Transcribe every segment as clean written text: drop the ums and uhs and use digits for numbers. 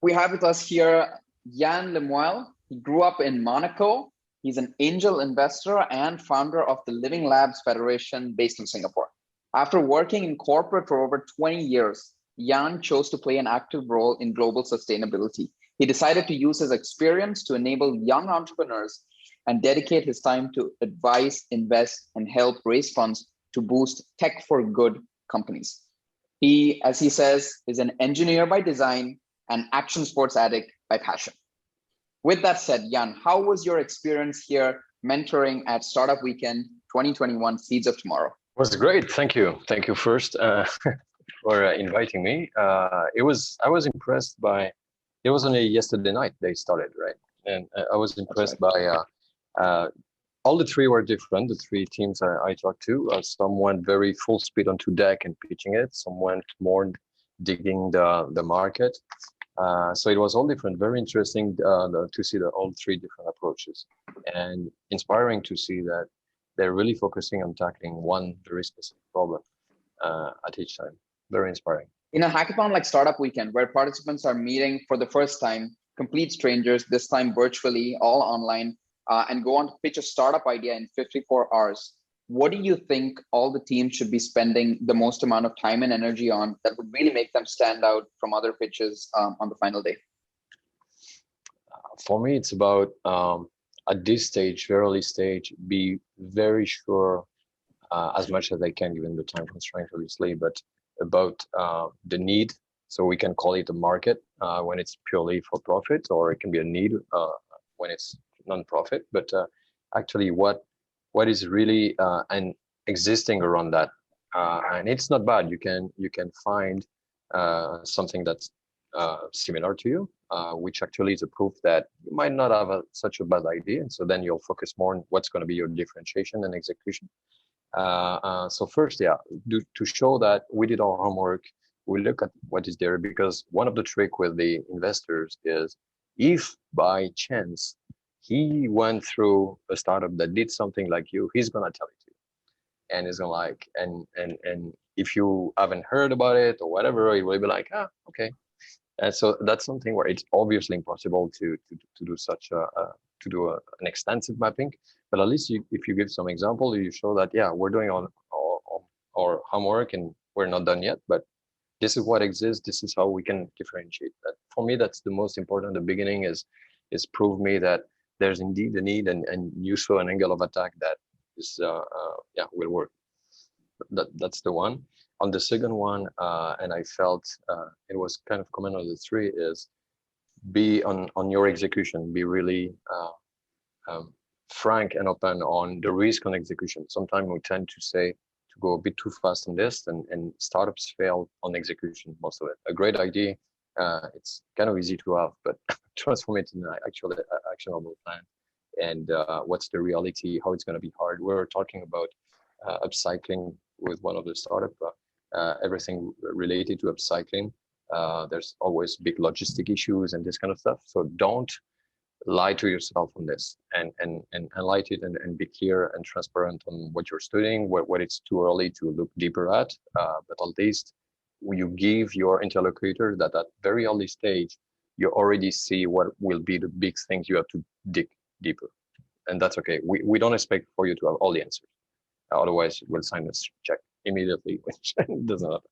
We have with us here Yann LeMoël. He grew up in Monaco. He's an angel investor and founder of the Living Labs Federation based in Singapore. After working in corporate for over 20 years, Yann chose to play an active role in global sustainability. He decided to use his experience to enable young entrepreneurs and dedicate his time to advise, invest, and help raise funds to boost tech for good companies. He, as he says, is an engineer by design and action sports addict by passion. With that said, Yann, how was your experience here mentoring at Startup Weekend 2021 Seeds of Tomorrow? It was great. Thank you. Thank you first for inviting me. I was impressed by, it was only yesterday night they started, right? And I was impressed by all the three were different. The three teams I talked to, some went very full speed onto deck and pitching it. Some went more digging the market. So it was all different. Very interesting to see all three different approaches, and inspiring to see that they're really focusing on tackling one very specific problem at each time. Very inspiring. In a hackathon like Startup Weekend, where participants are meeting for the first time, complete strangers, this time virtually, all online, and go on to pitch a startup idea in 54 hours. What do you think all the teams should be spending the most amount of time and energy on that would really make them stand out from other pitches on the final day? For me, it's about, at this stage, very early stage, be very sure, as much as I can, given the time constraint, obviously, but about the need. So we can call it a market when it's purely for profit, or it can be a need when it's non-profit, but actually what is really and existing around that, and it's not bad. You can find something that's similar to you, which actually is a proof that you might not have such a bad idea, and so then you'll focus more on what's going to be your differentiation and execution. So first, to show that we did our homework, we look at what is there, because one of the trick with the investors is, if by chance he went through a startup that did something like you, he's gonna tell it to you, and he's gonna like, and if you haven't heard about it or whatever, he will be like, okay. And so that's something where it's obviously impossible to do such an extensive mapping, but at least if you give some example, you show that we're doing our homework and we're not done yet, but this is what exists. This is how we can differentiate that. For me, that's the most important. The beginning is prove me that there's indeed a need, and you show an angle of attack that is will work. That's the one. On the second one, and I felt it was kind of common on the three, is be on your execution. Be really frank and open on the risk on execution. Sometimes we tend to go a bit too fast on this, and startups fail on execution, most of it. A great idea, it's kind of easy to have, but transform it in an actual actionable plan. And what's the reality, how it's going to be hard. We're talking about upcycling with one of the startups, everything related to upcycling. There's always big logistic issues and this kind of stuff. So don't lie to yourself on this, and highlight it, and be clear and transparent on what you're studying, what it's too early to look deeper at, but at least you give your interlocutor that at very early stage, you already see what will be the big things you have to dig deeper. And that's okay. We don't expect for you to have all the answers. Otherwise, we'll sign this check immediately, which doesn't happen.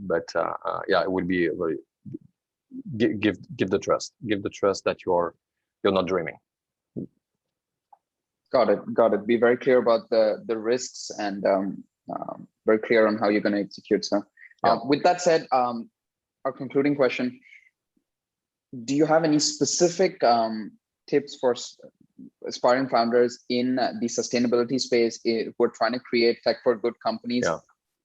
But it would be very, give the trust. Give the trust that you're not dreaming. Got it. Be very clear about the risks, and very clear on how you're going to execute. So with that said, our concluding question, do you have any specific tips for aspiring founders in the sustainability space who are trying to create tech for good companies?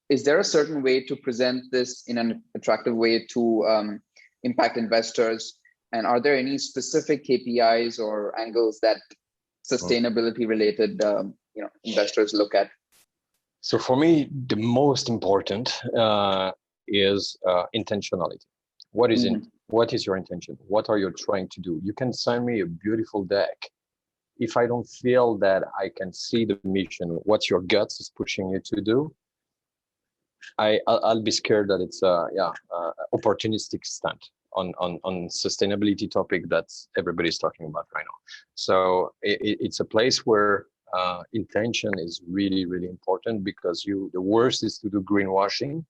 Is there a certain way to present this in an attractive way to impact investors? And are there any specific KPIs or angles that sustainability related investors look at? So for me, the most important is intentionality. What is what is your intention? What are you trying to do? You can send me a beautiful deck. If I don't feel that I can see the mission, what your guts is pushing you to do, I'll be scared that it's opportunistic stunt. on sustainability topic that's everybody's talking about right now. So it's a place where intention is really, really important, because the worst is to do greenwashing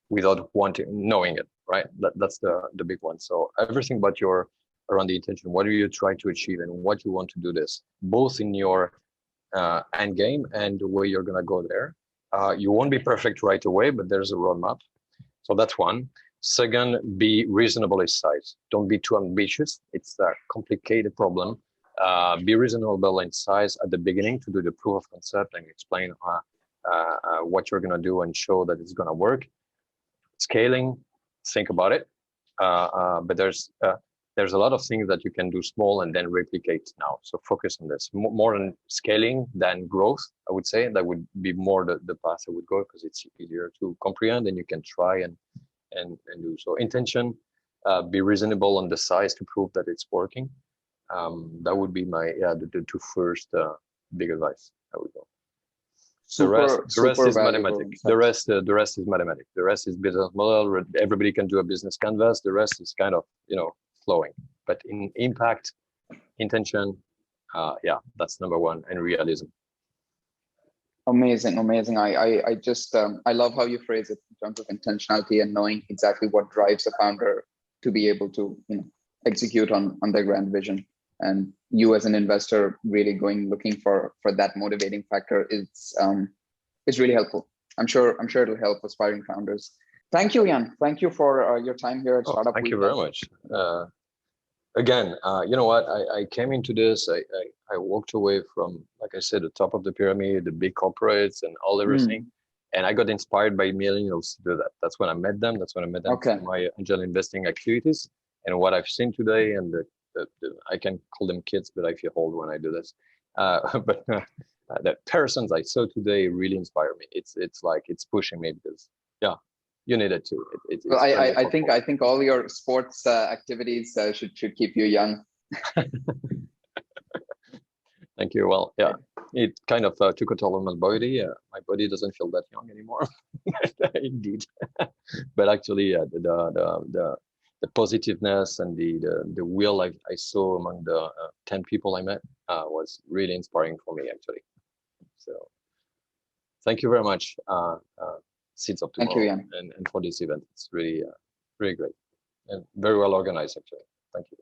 without knowing it, right? That's the big one. So everything about around the intention, what do you try to achieve and what you want to do this, both in your end game and the way you're going to go there. You won't be perfect right away, but there's a roadmap. So that's one. Second, be reasonable in size. Don't be too ambitious. It's a complicated problem. Be reasonable in size at the beginning to do the proof of concept and explain what you're going to do and show that it's going to work. Scaling, think about it. But there's a lot of things that you can do small and then replicate now. So focus on this. More on scaling than growth, I would say. That would be more the path I would go, because it's easier to comprehend and you can try and do. So intention, be reasonable on the size to prove that it's working. That would be my the two first big advice I would go. The rest is mathematics. The rest is mathematics. The rest is business model. Everybody can do a business canvas. The rest is kind of flowing. But in impact, intention, that's number one, and realism. Amazing. I just I love how you phrase it in terms of intentionality and knowing exactly what drives a founder to be able to execute on their grand vision. And you as an investor really looking for that motivating factor is really helpful. I'm sure it'll help aspiring founders. Thank you, Yann. Thank you for your time here at Startup Thank Weekend. you very much. Again, you know what? I came into this. I walked away from, like I said, the top of the pyramid, the big corporates, and everything. And I got inspired by millennials to do that. That's when I met them. That's when I met them through my angel investing activities. And what I've seen today, and I can call them kids, but I feel old when I do this. But the persons I saw today really inspire me. It's like it's pushing me, because you need it too. Well, I think all your sports activities should keep you young. Thank you. Well, it kind of took a toll on my body. My body doesn't feel that young anymore. Indeed. But actually, the positiveness and the will I saw among the 10 people I met was really inspiring for me, actually. So thank you very much, Seeds of Tomorrow. Thank you, Yann. And for this event. It's really, really great and very well organized, actually. Thank you.